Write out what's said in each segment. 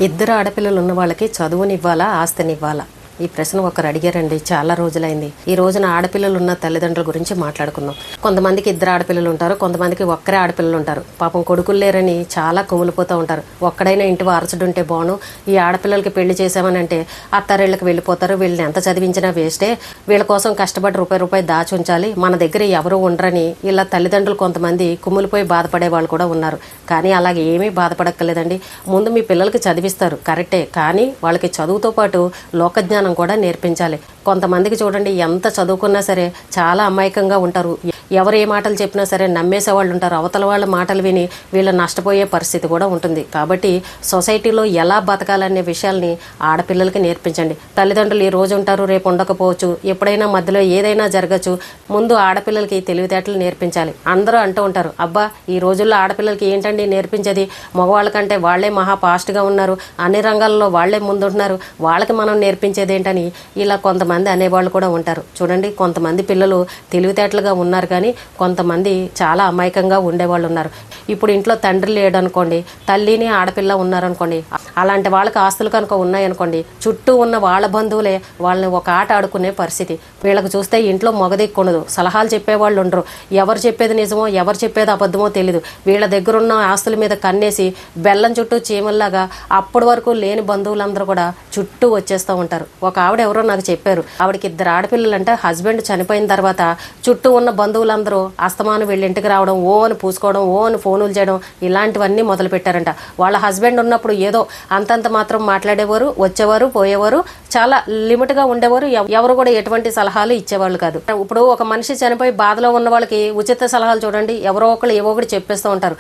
ఇద్దరు ఆడపిల్లలు ఉన్న వాళ్ళకి చదువునివ్వాలా ఆస్తినివ్వాలా ఈ ప్రశ్న ఒకరు అడిగారండి. చాలా రోజులైంది. ఈ రోజున ఆడపిల్లలు ఉన్న తల్లిదండ్రుల గురించి మాట్లాడుకుందాం. కొంతమందికి ఇద్దరు ఆడపిల్లలు ఉంటారు, కొంతమందికి ఒక్కరే ఆడపిల్లలు ఉంటారు. పాపం కొడుకులు లేరని చాలా కుమిలిపోతూ ఉంటారు. ఒక్కడైనా ఇంటి వారసుడుంటే బాను, ఈ ఆడపిల్లలకి పెళ్లి చేసామని అంటే అత్తారిళ్ళకి వెళ్ళిపోతారు, వీళ్ళని ఎంత చదివించినా వేస్టే, వీళ్ళ కోసం కష్టపడి రూపాయి దాచి ఉంచాలి, మన దగ్గర ఎవరు ఉండరని ఇలా తల్లిదండ్రులు కొంతమంది కుమిలిపోయి బాధపడే వాళ్ళు కూడా ఉన్నారు. కానీ అలాగే ఏమీ బాధపడక్కర్లేదండి. ముందు మీ పిల్లలకి చదివిస్తారు కరెక్టే, కానీ వాళ్ళకి చదువుతో పాటు లోకజ్ఞానం కూడా నేర్పించాలి. కొంతమందికి చూడండి, ఎంత చదువుకున్నా సరే చాలా అమాయకంగా ఉంటారు. ఎవరు ఏ మాటలు చెప్పినా సరే నమ్మేసే వాళ్ళు ఉంటారు. అవతల వాళ్ళ మాటలు విని వీళ్ళు నష్టపోయే పరిస్థితి కూడా ఉంటుంది. కాబట్టి సొసైటీలో ఎలా బతకాలనే విషయాల్ని ఆడపిల్లలకి నేర్పించండి. తల్లిదండ్రులు ఈ రోజు ఉంటారు, రేపు ఉండకపోవచ్చు, ఎప్పుడైనా మధ్యలో ఏదైనా జరగచ్చు. ముందు ఆడపిల్లలకి తెలివితేటలు నేర్పించాలి. అందరూ అంటూ ఉంటారు, అబ్బా ఈ రోజుల్లో ఆడపిల్లలకి ఏంటండి నేర్పించేది, మగవాళ్ళకంటే వాళ్లే మహా ఫాస్ట్గా ఉన్నారు, అన్ని రంగాల్లో వాళ్లే ముందుంటున్నారు, వాళ్ళకి మనం నేర్పించేది ఏంటని ఇలా కొంతమంది అనేవాళ్ళు కూడా ఉంటారు. చూడండి, కొంతమంది పిల్లలు తెలివితేటలుగా ఉన్నారు, కానీ కొంతమంది చాలా అమాయకంగా ఉండేవాళ్ళు ఉన్నారు. ఇప్పుడు ఇంట్లో తండ్రి లేడనుకోండి, తల్లిని ఆడపిల్ల ఉన్నారనుకోండి, అలాంటి వాళ్ళకి ఆస్తులు కనుక ఉన్నాయనుకోండి, చుట్టూ ఉన్న వాళ్ళ బంధువులే వాళ్ళని ఒక ఆట ఆడుకునే పరిస్థితి. వీళ్ళకి చూస్తే ఇంట్లో మొగదిక్కుండదు, సలహాలు చెప్పేవాళ్ళు ఉండరు, ఎవరు చెప్పేది నిజమో ఎవరు చెప్పేది అబద్ధమో తెలీదు. వీళ్ళ దగ్గర ఉన్న ఆస్తుల మీద కన్నేసి బెల్లం చుట్టూ చీమల్లాగా అప్పటి వరకు లేని బంధువులందరూ కూడా చుట్టూ వచ్చేస్తూ ఉంటారు. ఒక ఆవిడ ఎవరో నాకు చెప్పారు, ఆవిడకి ఇద్దరు ఆడపిల్లలంటే హస్బెండ్ చనిపోయిన తర్వాత చుట్టూ ఉన్న బంధువులందరూ అస్తమానం వీళ్ళ ఇంటికి రావడం, ఓ అని పూసుకోవడం, ఓ అని ఫోనులు చేయడం, ఇలాంటివన్నీ మొదలు పెట్టారంట. వాళ్ళ హస్బెండ్ ఉన్నప్పుడు ఏదో అంతంత మాత్రం మాట్లాడేవారు, వచ్చేవారు, పోయేవారు, చాలా లిమిట్గా ఉండేవారు. ఎవరు కూడా ఎటువంటి సలహాలు ఇచ్చేవాళ్ళు కాదు. ఇప్పుడు ఒక మనిషి చనిపోయి బాధలో ఉన్న వాళ్ళకి ఉచిత సలహాలు చూడండి, ఎవరో ఒకళ్ళు ఏవో ఒకటి చెప్పేస్తూ ఉంటారు.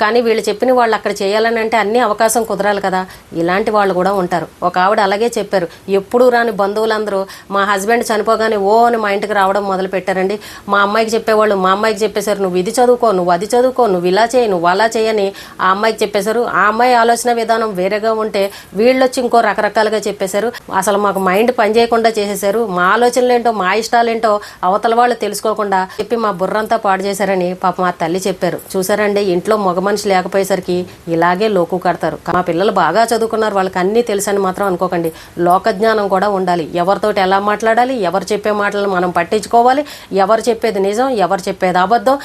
కానీ వీళ్ళు చెప్పిన వాళ్ళు అక్కడ చేయాలని అంటే అన్ని అవకాశం కుదరాలి కదా, ఇలాంటి వాళ్ళు కూడా ఉంటారు. ఒక ఆవిడ అలాగే చెప్పారు, ఎప్పుడూ రాని బంధువులందరూ మా హస్బెండ్ చనిపోగానే ఓ అని మా ఇంటికి రావడం మొదలు పెట్టారండి. మా అమ్మాయికి చెప్పేవాళ్ళు మా అమ్మాయికి చెప్పేశారు, నువ్వు ఇది చదువుకో, నువ్వు అది చదువుకో, నువ్వు ఇలా చేయి, నువ్వు అలా చేయని ఆ అమ్మాయికి చెప్పేశారు. ఆ అమ్మాయి ఆలోచన విధానం వేరేగా ఉంటే వీళ్ళొచ్చి ఇంకో రకరకాలుగా చెప్పేశారు. అసలు మాకు మైండ్ పనిచేయకుండా చేసేశారు, మా ఆలోచనలు ఏంటో మా ఇష్టాలేంటో అవతల వాళ్ళు తెలుసుకోకుండా చెప్పి మా బుర్రంతా పాడు చేశారని పాప మా తల్లి చెప్పారు. చూసారండి, ఇంట్లో మగ మనిషి లేకపోయేసరికి ఇలాగే లోకు కడతారు. మా పిల్లలు బాగా చదువుకున్నారు, వాళ్ళకి అన్నీ తెలుసని మాత్రం అనుకోకండి. లోకజ్ఞానం కూడా ఉండాలి. ఎవరితోటి ఎలా మాట్లాడాలి, ఎవరు చెప్పే మాటలను మనం పట్టించుకోవాలి, ఎవరు చెప్పేది నిజం, ఎవరు చెప్పేది అబద్ధం,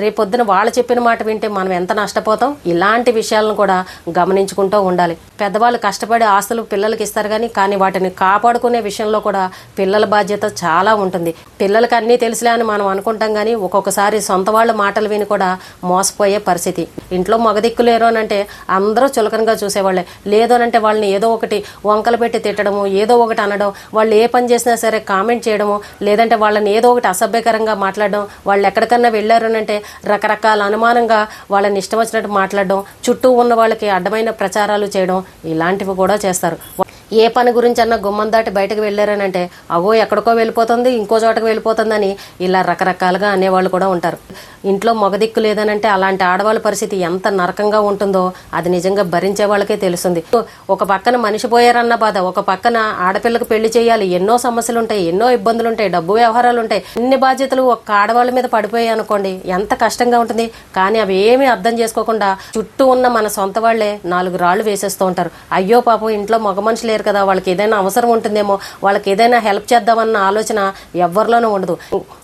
రేపొద్దున వాళ్ళు చెప్పిన మాట వింటే మనం ఎంత నష్టపోతాం, ఇలాంటి విషయాలను కూడా గమనించుకుంటూ ఉండాలి. పెద్దవాళ్ళు కష్టపడి ఆస్తులు పిల్లలకి ఇస్తారు, కానీ వాటిని కాపాడుకునే విషయంలో కూడా పిల్లల బాధ్యత చాలా ఉంటుంది. పిల్లలకి అన్నీ తెలుసులే అని మనం అనుకుంటాం, కానీ ఒక్కొక్కసారి సొంత వాళ్ళ మాటలు విని కూడా మోసపోయే పరిస్థితి. ఇంట్లో మగదిక్కులేరు అని అంటే అందరూ చులకనగా చూసేవాళ్ళే, లేదు అనంటే వాళ్ళని ఏదో ఒకటి వంకలు పెట్టి తిట్టడము, ఏదో ఒకటి అనడం, వాళ్ళు ఏ పని చేసినా సరే కామెంట్ చేయడము, లేదంటే వాళ్ళని ఏదో ఒకటి అసభ్యకరంగా మాట్లాడడం, వాళ్ళు ఎక్కడికన్నా వెళ్ళారు అని అంటే రకరకాల అనుమానంగా వాళ్ళని ఇష్టం వచ్చినట్టు మాట్లాడడం, చుట్టూ ఉన్న వాళ్ళకి అడ్డమైన ప్రచారాలు చేయడం, ఇలాంటివి కూడా చేస్తారు. ఏ పని గురించి అన్నా గుమ్మం దాటి బయటకు వెళ్ళారనంటే అవో ఎక్కడికో వెళ్ళిపోతుంది, ఇంకో చోటకు వెళ్ళిపోతుందని ఇలా రకరకాలుగా అనేవాళ్ళు కూడా ఉంటారు. ఇంట్లో మగదిక్కు లేదనంటే అలాంటి ఆడవాళ్ళ పరిస్థితి ఎంత నరకంగా ఉంటుందో అది నిజంగా భరించే వాళ్ళకే తెలుస్తుంది. ఒక పక్కన మనిషి పోయారన్న బాధ, ఒక పక్కన ఆడపిల్లకు పెళ్లి చేయాలి, ఎన్నో సమస్యలు ఉంటాయి, ఎన్నో ఇబ్బందులు ఉంటాయి, డబ్బు వ్యవహారాలు ఉంటాయి, ఇన్ని బాధ్యతలు ఒక ఆడవాళ్ళ మీద పడిపోయాయి అనుకోండి, ఎంత కష్టంగా ఉంటుంది. కానీ అవి ఏమీ అర్థం చేసుకోకుండా చుట్టూ ఉన్న మన సొంత వాళ్లే 4 రాళ్లు వేసేస్తూ ఉంటారు. అయ్యో పాపం ఇంట్లో మగ మనుషులు లేరు కదా, వాళ్ళకి ఏదైనా అవసరం ఉంటుందేమో, వాళ్ళకి ఏదైనా హెల్ప్ చేద్దామన్న ఆలోచన ఎవరిలోనూ ఉండదు.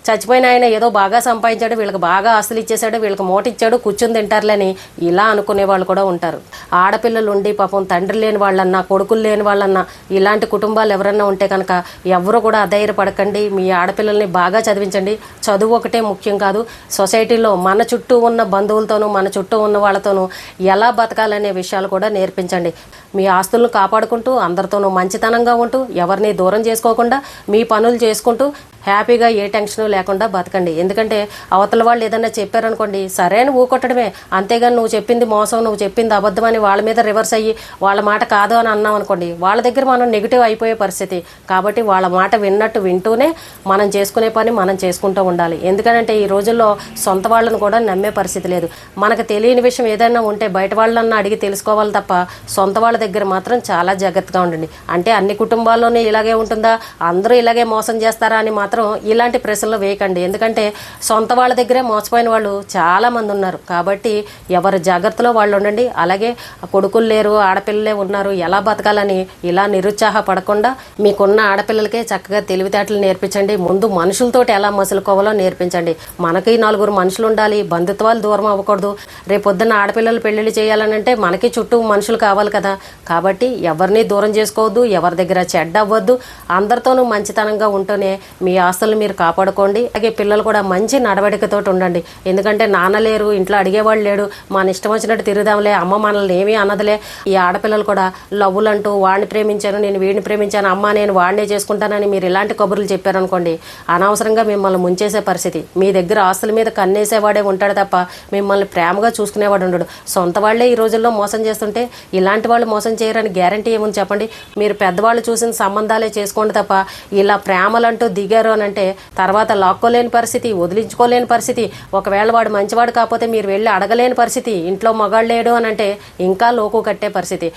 చచ్చిపోయిన ఆయన ఏదో బాగా సంపాదించాడు, వీళ్ళకి బాగా ఆస్తులు ఇచ్చేసాడు, వీళ్ళకి మోట ఇచ్చాడు, కూర్చుని తింటారులేని ఇలా అనుకునే వాళ్ళు కూడా ఉంటారు. ఆడపిల్లలు ఉండి పాపం తండ్రి లేని వాళ్ళన్నా, కొడుకులు లేని వాళ్ళన్నా, ఇలాంటి కుటుంబాలు ఎవరన్నా ఉంటే కనుక ఎవరు కూడా అధైర్యపడకండి. మీ ఆడపిల్లల్ని బాగా చదివించండి. చదువు ఒకటే ముఖ్యం కాదు, సొసైటీలో మన చుట్టూ ఉన్న బంధువులతోనూ మన చుట్టూ ఉన్న వాళ్ళతోనూ ఎలా బతకాలనే విషయాలు కూడా నేర్పించండి. మీ ఆస్తులను కాపాడుకుంటూ అందరితోనూ మంచితనంగా ఉంటూ ఎవరిని దూరం చేసుకోకుండా మీ పనులు చేసుకుంటూ హ్యాపీగా ఏ టెన్షన్ లేకుండా బతకండి. ఎందుకంటే అవతల వాళ్ళు ఏదన్నా చెప్పారనుకోండి, సరే అని ఊకొట్టడమే, అంతేగాని నువ్వు చెప్పింది మోసం, నువ్వు చెప్పింది అబద్ధం అని వాళ్ళ మీద రివర్స్ అయ్యి వాళ్ళ మాట కాదు అని అన్నాం అనుకోండి, వాళ్ళ దగ్గర మనం నెగిటివ్ అయిపోయే పరిస్థితి. కాబట్టి వాళ్ళ మాట విన్నట్టు వింటూనే మనం చేసుకునే పని మనం చేసుకుంటూ ఉండాలి. ఎందుకంటే ఈ రోజుల్లో సొంత వాళ్ళను కూడా నమ్మే పరిస్థితి లేదు. మనకు తెలియని విషయం ఏదైనా ఉంటే బయట వాళ్ళన్నా అడిగి తెలుసుకోవాలి తప్ప సొంత వాళ్ళ దగ్గర మాత్రం చాలా జాగ్రత్తగా ఉండండి. అంటే అన్ని కుటుంబాల్లోనే ఇలాగే ఉంటుందా, అందరూ ఇలాగే మోసం చేస్తారా అని మాత్రం మాత్రం ఇలాంటి ప్రశ్నలు వేయకండి. ఎందుకంటే సొంత వాళ్ళ దగ్గరే మోసపోయిన వాళ్ళు చాలామంది ఉన్నారు. కాబట్టి ఎవరి జాగ్రత్తలో వాళ్ళు ఉండండి. అలాగే కొడుకులు లేరు, ఆడపిల్లలే ఉన్నారు, ఎలా బతకాలని ఇలా నిరుత్సాహపడకుండా మీకున్న ఆడపిల్లలకే చక్కగా తెలివితేటలు నేర్పించండి. ముందు మనుషులతోటి ఎలా మసులుకోవాలో నేర్పించండి. మనకి 4 మనుషులు ఉండాలి, బంధుత్వాలు దూరం అవ్వకూడదు. రేపొద్దున్న ఆడపిల్లలు పెళ్ళిళ్ళు చేయాలనంటే మనకి చుట్టూ మనుషులు కావాలి కదా. కాబట్టి ఎవరిని దూరం చేసుకోవద్దు, ఎవరి దగ్గర చెడ్డ అవ్వద్దు. అందరితోనూ మంచితనంగా ఉంటూనే మీ ఆస్తులు మీరు కాపాడుకోండి. అలాగే పిల్లలు కూడా మంచి నడవడికతోటి ఉండండి. ఎందుకంటే నాన్న లేరు, ఇంట్లో అడిగేవాళ్ళు లేడు, మన ఇష్టం వచ్చినట్టు తిరుగుదాంలే, అమ్మ మనల్ని ఏమీ అన్నదిలే. ఈ ఆడపిల్లలు కూడా లవ్వులంటూ వాడిని ప్రేమించాను, నేను వీడిని ప్రేమించాను, అమ్మ నేను వాడినే చేసుకుంటానని మీరు ఇలాంటి కబుర్లు చెప్పారనుకోండి, అనవసరంగా మిమ్మల్ని ముంచేసే పరిస్థితి. మీ దగ్గర ఆస్తుల మీద కన్నేసేవాడే ఉంటాడు తప్ప మిమ్మల్ని ప్రేమగా చూసుకునేవాడు ఉండడు. సొంత వాళ్ళే ఈ రోజుల్లో మోసం చేస్తుంటే ఇలాంటి వాళ్ళు మోసం చేయరని గ్యారంటీ ఏముంది చెప్పండి. మీరు పెద్దవాళ్ళు చూసిన సంబంధాలే చేసుకోండి తప్ప ఇలా ప్రేమలంటూ దిగారు అని అంటే తర్వాత లాక్కోలేని పరిస్థితి, వదిలించుకోలేని పరిస్థితి. ఒకవేళ వాడు మంచివాడు కాకపోతే మీరు వెళ్ళి అడగలేని పరిస్థితి. ఇంట్లో మగాళ్ళు లేడు అని అంటే ఇంకా లోకు కట్టే పరిస్థితి.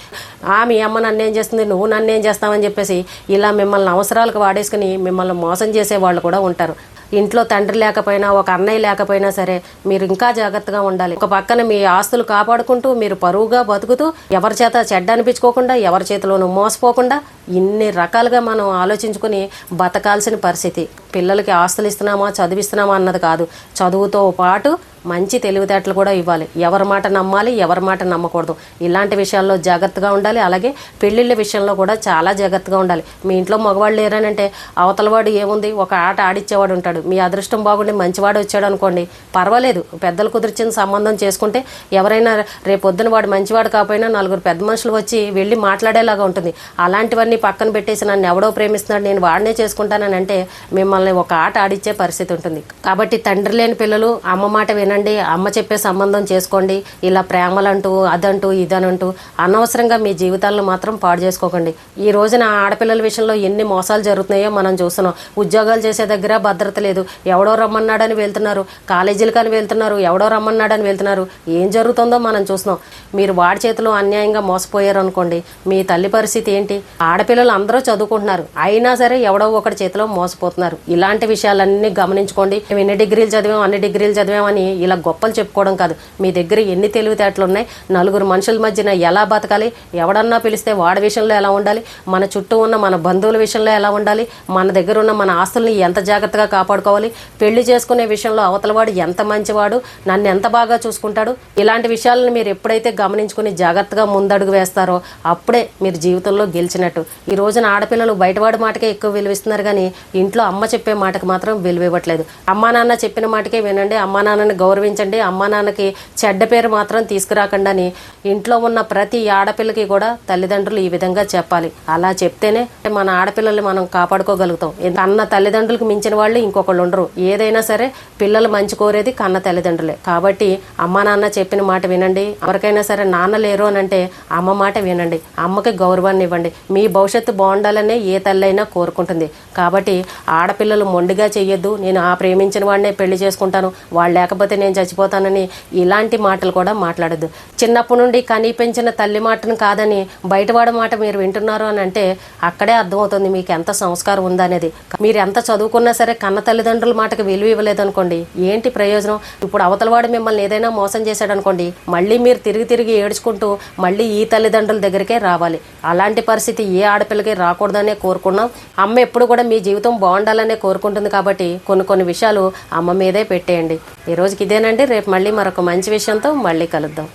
మీ అమ్మ నన్నేం చేస్తుంది, నువ్వు నన్నేం చేస్తావని చెప్పేసి ఇలా మిమ్మల్ని అవసరాలకు వాడేసుకుని మిమ్మల్ని మోసం చేసే వాళ్ళు కూడా ఉంటారు. ఇంట్లో తండ్రి లేకపోయినా, ఒక అన్నయ్య లేకపోయినా సరే మీరు ఇంకా జాగ్రత్తగా ఉండాలి. ఒక పక్కన మీ ఆస్తులు కాపాడుకుంటూ మీరు పరువుగా బతుకుతూ ఎవరి చేత చెడ్డ అనిపించుకోకుండా, ఎవరి చేతిలోనూ మోసపోకుండా ఇన్ని రకాలుగా మనం ఆలోచించుకుని బతకాల్సిన పరిస్థితి. పిల్లలకి ఆస్తులు ఇస్తున్నామా, చదివిస్తున్నామా అన్నది కాదు, చదువుతో పాటు మంచి తెలివితేటలు కూడా ఇవ్వాలి. ఎవరి మాట నమ్మాలి, ఎవరి మాట నమ్మకూడదు. ఇలాంటి విషయాల్లో జాగ్రత్తగా ఉండాలి. అలాగే పెళ్ళిళ్ళ విషయంలో కూడా చాలా జాగ్రత్తగా ఉండాలి. మీ ఇంట్లో మగవాళ్ళు లేరనంటే అవతలవాడు ఏముంది, ఒక ఆట ఆడిచ్చేవాడు ఉంటాడు. మీ అదృష్టం బాగుండి మంచివాడు వచ్చాడు అనుకోండి, పర్వాలేదు, పెద్దలు కుదిర్చిన సంబంధం చేసుకుంటే ఎవరైనా రేపొద్దున వాడు మంచివాడు కాకపోయినా 4 పెద్ద మనుషులు వచ్చి వెళ్ళి మాట్లాడేలాగా ఉంటుంది. అలాంటివన్నీ పక్కన పెట్టేసి నన్ను ఎవడో ప్రేమిస్తున్నాడు, నేను వాడినే చేసుకుంటానని అంటే మిమ్మల్ని ఒక ఆట ఆడిచ్చే పరిస్థితి ఉంటుంది. కాబట్టి తండ్రి లేని పిల్లలు అమ్మ మాట వినండి, అమ్మ చెప్పే సంబంధం చేసుకోండి. ఇలా ప్రేమలంటూ అదంటూ ఇదనంటూ అనవసరంగా మీ జీవితాలను మాత్రం పాడు చేసుకోకండి. ఈ రోజున ఆడపిల్లల విషయంలో ఎన్ని మోసాలు జరుగుతున్నాయో మనం చూస్తున్నాం. ఉద్యోగాలు చేసే దగ్గర భద్రత లేదు, ఎవడో రమ్మన్నాడని వెళ్తున్నారు, కాలేజీలకని వెళ్తున్నారు, ఎవడో రమ్మన్నాడని వెళ్తున్నారు. ఏం జరుగుతుందో మనం చూస్తున్నాం. మీరు వాడి చేతిలో అన్యాయంగా మోసపోయారు అనుకోండి, మీ తల్లి పరిస్థితి ఏంటి? ఆడపిల్లలు అందరూ చదువుకుంటున్నారు, అయినా సరే ఎవడో ఒకటి చేతిలో మోసపోతున్నారు. ఇలాంటి విషయాలన్నీ గమనించుకోండి. మేము ఎన్ని డిగ్రీలు చదివాం, అన్ని డిగ్రీలు చదివామని ఇలా గొప్పలు చెప్పుకోవడం కాదు. మీ దగ్గర ఎన్ని తెలివితేటలు ఉన్నాయి, 4 మనుషుల మధ్యన ఎలా బతకాలి, ఎవడన్నా పిలిస్తే వాడి విషయంలో ఎలా ఉండాలి, మన చుట్టూ ఉన్న మన బంధువుల విషయంలో ఎలా ఉండాలి, మన దగ్గర ఉన్న మన ఆస్తుల్ని ఎంత జాగ్రత్తగా కాపాడుకోవాలి, పెళ్లి చేసుకునే విషయంలో అవతలవాడు ఎంత మంచివాడు, నన్ను ఎంత బాగా చూసుకుంటాడు, ఇలాంటి విషయాలను మీరు ఎప్పుడైతే గమనించుకుని జాగ్రత్తగా ముందడుగు వేస్తారో అప్పుడే మీరు జీవితంలో గెలిచినట్టు. ఈ రోజున ఆడపిల్లలు బయటవాడి మాటకే ఎక్కువ విలువిస్తున్నారు కానీ ఇంట్లో అమ్మ చెప్పే మాటకు మాత్రం విలువివ్వట్లేదు. అమ్మా నాన్న చెప్పిన మాటకే వినండి, అమ్మా నాన్నని గౌరవించండి, అమ్మా నాన్నకి చెడ్డ పేరు మాత్రం తీసుకురాకండి అని ఇంట్లో ఉన్న ప్రతి ఆడపిల్లకి కూడా తల్లిదండ్రులు ఈ విధంగా చెప్పాలి. అలా చెప్తేనే మన ఆడపిల్లల్ని మనం కాపాడుకోగలుగుతాం. కన్న తల్లిదండ్రులకు మించిన వాళ్ళు ఇంకొకళ్ళు ఉండరు. ఏదైనా సరే పిల్లలు మంచి కోరేది కన్న తల్లిదండ్రులే. కాబట్టి అమ్మా నాన్న చెప్పిన మాట వినండి. ఎవరికైనా సరే నాన్న లేరు అని అంటే అమ్మ మాట వినండి, అమ్మకి గౌరవాన్ని ఇవ్వండి. మీ భవిష్యత్తు బాగుండాలనే ఏ తల్లి అయినా కోరుకుంటుంది. కాబట్టి ఆడపిల్లలు మొండిగా చెయ్యొద్దు, నేను ప్రేమించిన వాడినే పెళ్లి చేసుకుంటాను, వాళ్ళు లేకపోతే నేను చచ్చిపోతానని ఇలాంటి మాటలు కూడా మాట్లాడద్దు. చిన్నప్పటి నుండి కనీ పెంచిన తల్లి మాటను కాదని బయటవాడి మాట మీరు వింటున్నారు అని అంటే అక్కడే అర్థమవుతుంది మీకు ఎంత సంస్కారం ఉందనేది. మీరు ఎంత చదువుకున్నా సరే కన్న తల్లిదండ్రుల మాటకు విలువ ఇవ్వలేదనుకోండి, ఏంటి ప్రయోజనం? ఇప్పుడు అవతలవాడు మిమ్మల్ని ఏదైనా మోసం చేశాడు అనుకోండి, మళ్ళీ మీరు తిరిగి ఏడ్చుకుంటూ మళ్ళీ ఈ తల్లిదండ్రుల దగ్గరికే రావాలి. అలాంటి పరిస్థితి ఏ ఆడపిల్లకి రాకూడదనే కోరుకున్నాం. అమ్మ ఎప్పుడు కూడా మీ జీవితం బాగుండాలనే కోరుకుంటుంది. కాబట్టి కొన్ని విషయాలు అమ్మ మీదే పెట్టేయండి. ఈ రోజుకి ఇదేనండి. రేపు మళ్ళీ మరొక మంచి విషయంతో మళ్ళీ కలుద్దాం.